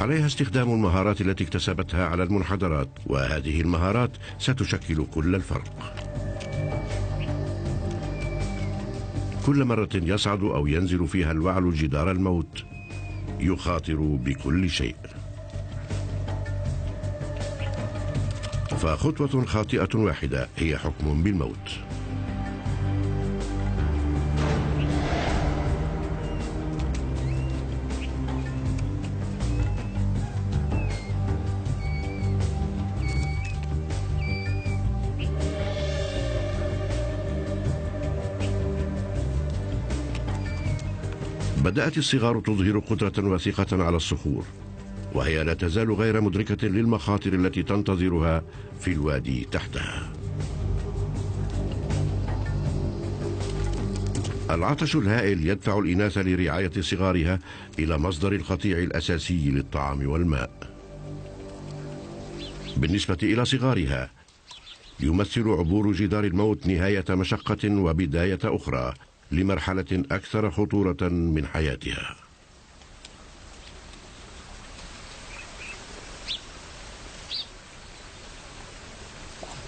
عليها استخدام المهارات التي اكتسبتها على المنحدرات، وهذه المهارات ستشكل كل الفرق. كل مرة يصعد أو ينزل فيها الوعل جدار الموت يخاطر بكل شيء. فخطوة خاطئة واحدة هي حكم بالموت. بدأت الصغار تظهر قدرة وثيقة على الصخور، وهي لا تزال غير مدركة للمخاطر التي تنتظرها في الوادي تحتها. العطش الهائل يدفع الإناث لرعاية صغارها إلى مصدر القطيع الأساسي للطعام والماء. بالنسبة إلى صغارها، يمثل عبور جدار الموت نهاية مشقة وبداية أخرى لمرحلة أكثر خطورة من حياتها.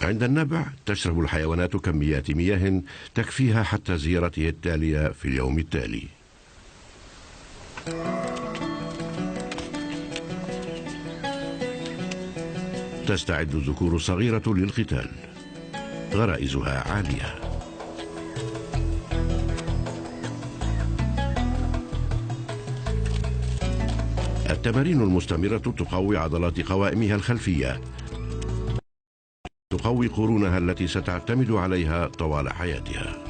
عند النبع تشرب الحيوانات كميات مياه تكفيها حتى زيارته التالية في اليوم التالي. تستعد الذكور الصغيرة للقتال، غرائزها عالية. التمارين المستمرة تقوي عضلات قوائمها الخلفية، تقوي قرونها التي ستعتمد عليها طوال حياتها.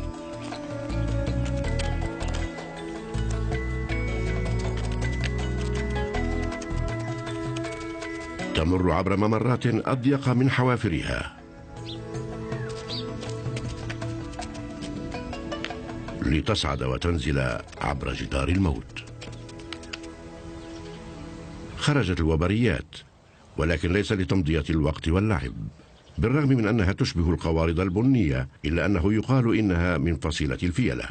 تمر عبر ممرات أضيق من حوافرها لتصعد وتنزل عبر جدار الموت. خرجت الوبريات، ولكن ليس لتمضية الوقت واللعب. بالرغم من أنها تشبه القوارض البنية، إلا أنه يقال إنها من فصيلة الفيلة.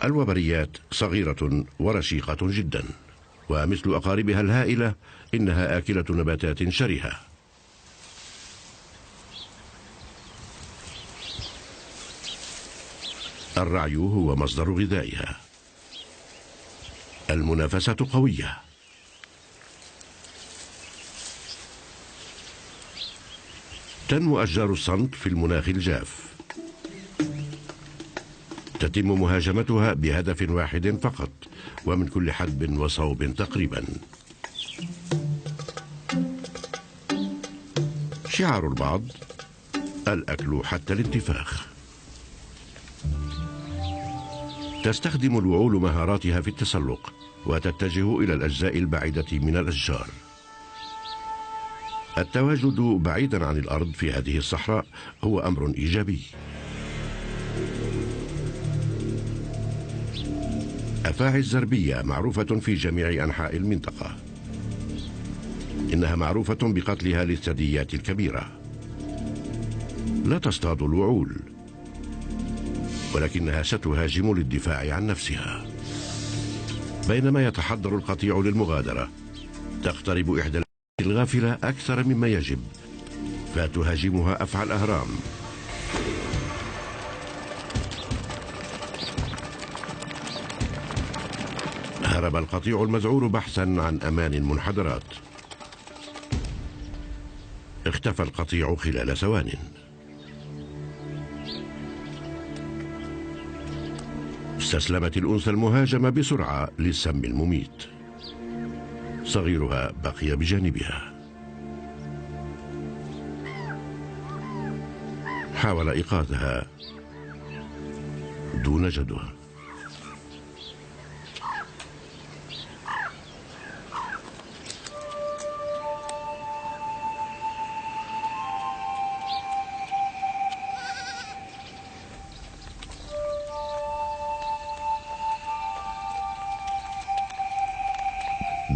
الوبريات صغيرة ورشيقة جدا، ومثل أقاربها الهائلة إنها آكلة نباتات شرهة. الرعي هو مصدر غذائها. المنافسة قوية. تنمو أشجار الصمت في المناخ الجاف. تتم مهاجمتها بهدف واحد فقط، ومن كل حدب وصوب تقريبا. شعار البعض: الأكل حتى الانتفاخ. تستخدم الوعول مهاراتها في التسلق، وتتجه إلى الأجزاء البعيدة من الأشجار. التواجد بعيدا عن الأرض في هذه الصحراء هو أمر إيجابي. أفاعي الزربية معروفة في جميع أنحاء المنطقة. إنها معروفة بقتلها للثدييات الكبيرة. لا تصطاد الوعول، ولكنها ستهاجم للدفاع عن نفسها. بينما يتحضر القطيع للمغادرة، تقترب إحدى الغافلة أكثر مما يجب، فتهاجمها أفعى الأهرام. هرب القطيع المذعور بحثا عن أمان المنحدرات. اختفى القطيع خلال ثوان. استسلمت الأنثى المهاجمة بسرعة للسم المميت. صغيرها بقي بجانبها. حاول إيقاظها دون جدوى.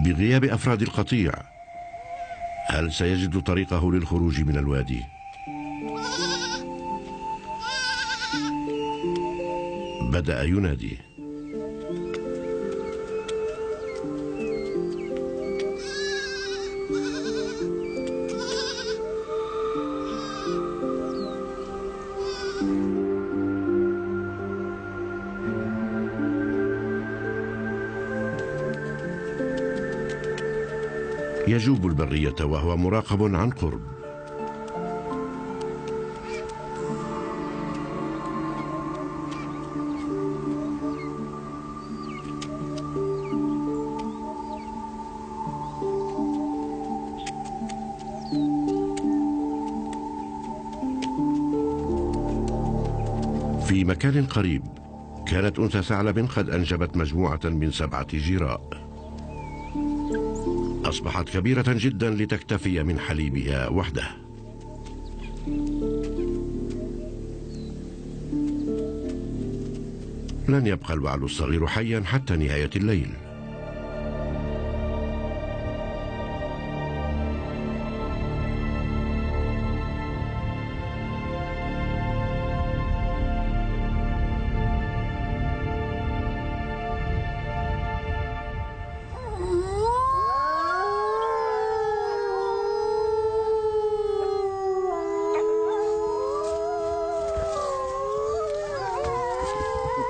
بغياب أفراد القطيع، هل سيجد طريقه للخروج من الوادي؟ بدأ ينادي. يجوب البرية وهو مراقب عن قرب. في مكان قريب كانت أنثى ثعلب قد أنجبت مجموعة من 7 جراء. أصبحت كبيرة جدا لتكتفي من حليبها وحدها. لن يبقى الوعل الصغير حيا حتى نهاية الليل.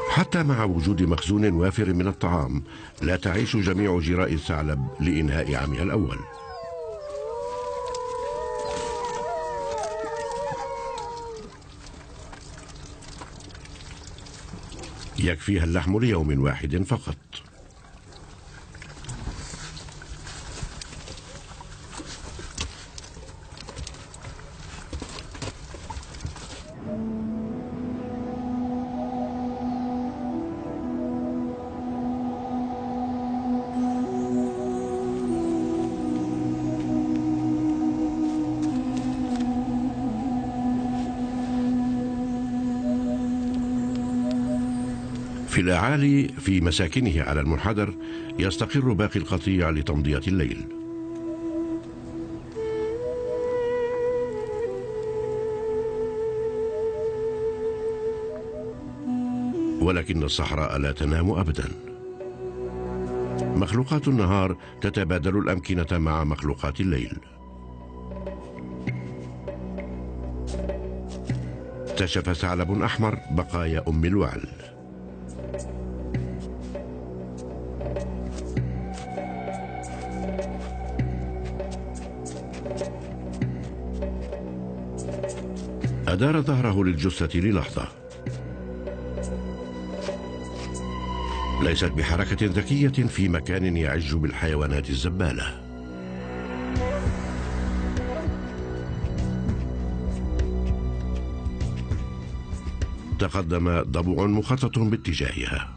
حتى مع وجود مخزون وافر من الطعام لا تعيش جميع جراء الثعلب لإنهاء عامها الأول. يكفيها اللحم ليوم واحد فقط. في الأعالي في مساكنه على المنحدر يستقر باقي القطيع لتمضية الليل. ولكن الصحراء لا تنام أبدا. مخلوقات النهار تتبادل الأمكنة مع مخلوقات الليل. اكتشف ثعلب أحمر بقايا أم الوعل. أدار ظهره للجثة للحظة. ليست بحركة ذكية في مكان يعج بالحيوانات الزبالة. تقدم ضبع مخطط باتجاهها.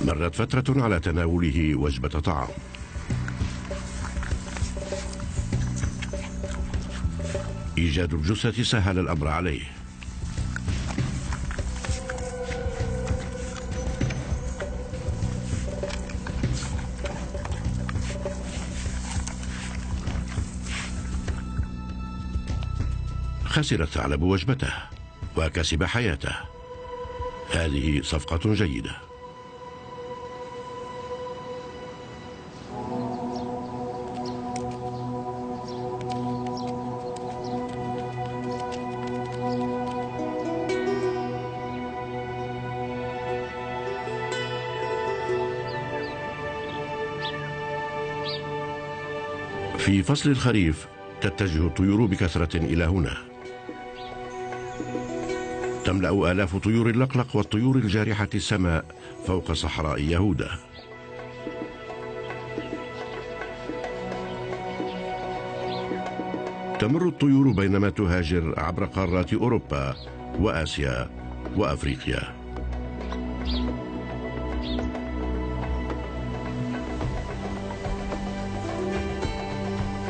مرت فترة على تناوله وجبة طعام. إيجاد الجثة سهل الأمر عليه. خسر الثعلب وجبته وكسب حياته. هذه صفقة جيدة. في فصل الخريف تتجه الطيور بكثرة إلى هنا. تملأ آلاف طيور اللقلق والطيور الجارحة السماء فوق صحراء يهودا. تمر الطيور بينما تهاجر عبر قارات أوروبا وآسيا وأفريقيا.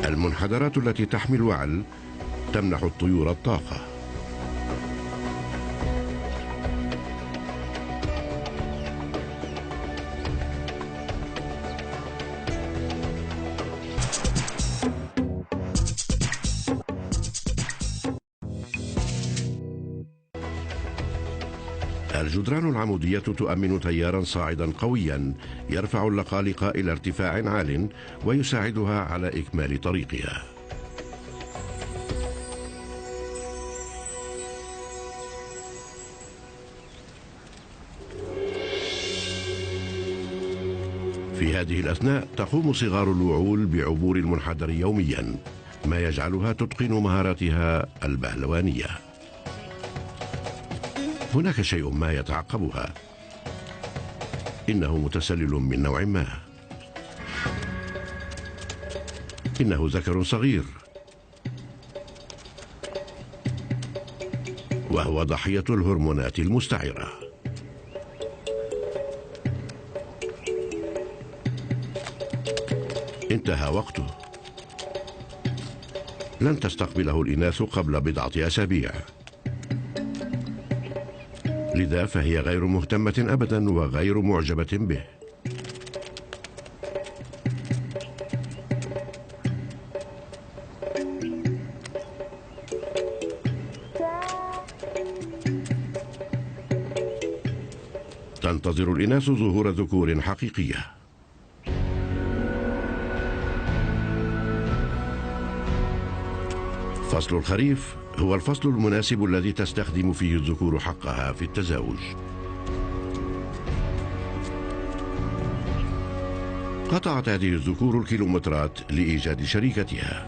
المنحدرات التي تحمل وعل تمنح الطيور الطاقة. الجدران العمودية تؤمن تيارا صاعدا قويا يرفع اللقالق إلى ارتفاع عال ويساعدها على إكمال طريقها. في هذه الأثناء تقوم صغار الوعول بعبور المنحدر يوميا، ما يجعلها تتقن مهاراتها البهلوانية. هناك شيء ما يتعقبها، إنه متسلل من نوع ما. إنه ذكر صغير، وهو ضحية الهرمونات المستعرة. انتهى وقته. لن تستقبله الإناث قبل بضعة أسابيع، لذا فهي غير مهتمة أبدا وغير معجبة به. تنتظر الإناث ظهور ذكور حقيقية. فصل الخريف هو الفصل المناسب الذي تستخدم فيه الذكور حقها في التزاوج. قطعت هذه الذكور الكيلومترات لإيجاد شريكتها.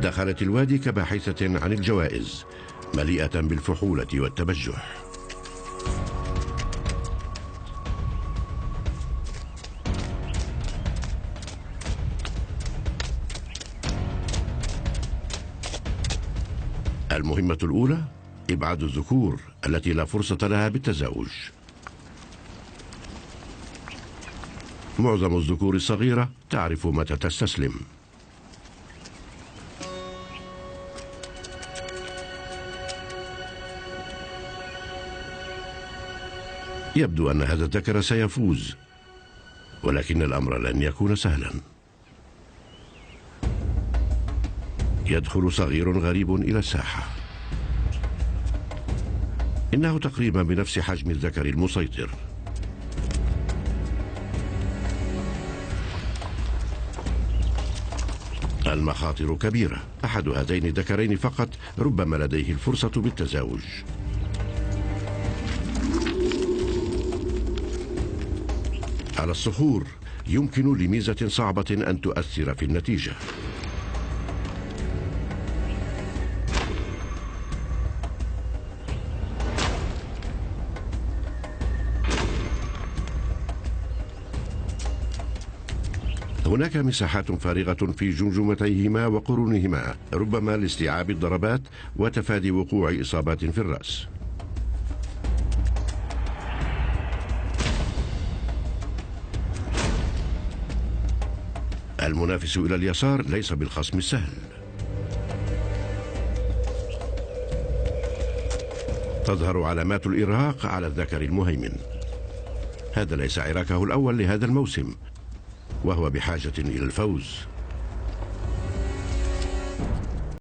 دخلت الوادي كباحثة عن الجوائز، مليئة بالفحولة والتبجح. المهمة الأولى إبعاد الذكور التي لا فرصة لها بالتزاوج. معظم الذكور الصغيرة تعرف متى تستسلم. يبدو أن هذا الذكر سيفوز، ولكن الأمر لن يكون سهلا. يدخل صغير غريب إلى الساحة. إنه تقريبا بنفس حجم الذكر المسيطر. المخاطر كبيرة. أحد هذين الذكرين فقط ربما لديه الفرصة بالتزاوج. على الصخور يمكن لميزة صعبة أن تؤثر في النتيجة. هناك مساحات فارغة في جمجمتيهما وقرونهما، ربما لاستيعاب الضربات وتفادي وقوع إصابات في الرأس. المنافس إلى اليسار ليس بالخصم السهل. تظهر علامات الإرهاق على الذكر المهيمن. هذا ليس عراكه الأول لهذا الموسم، وهو بحاجة إلى الفوز.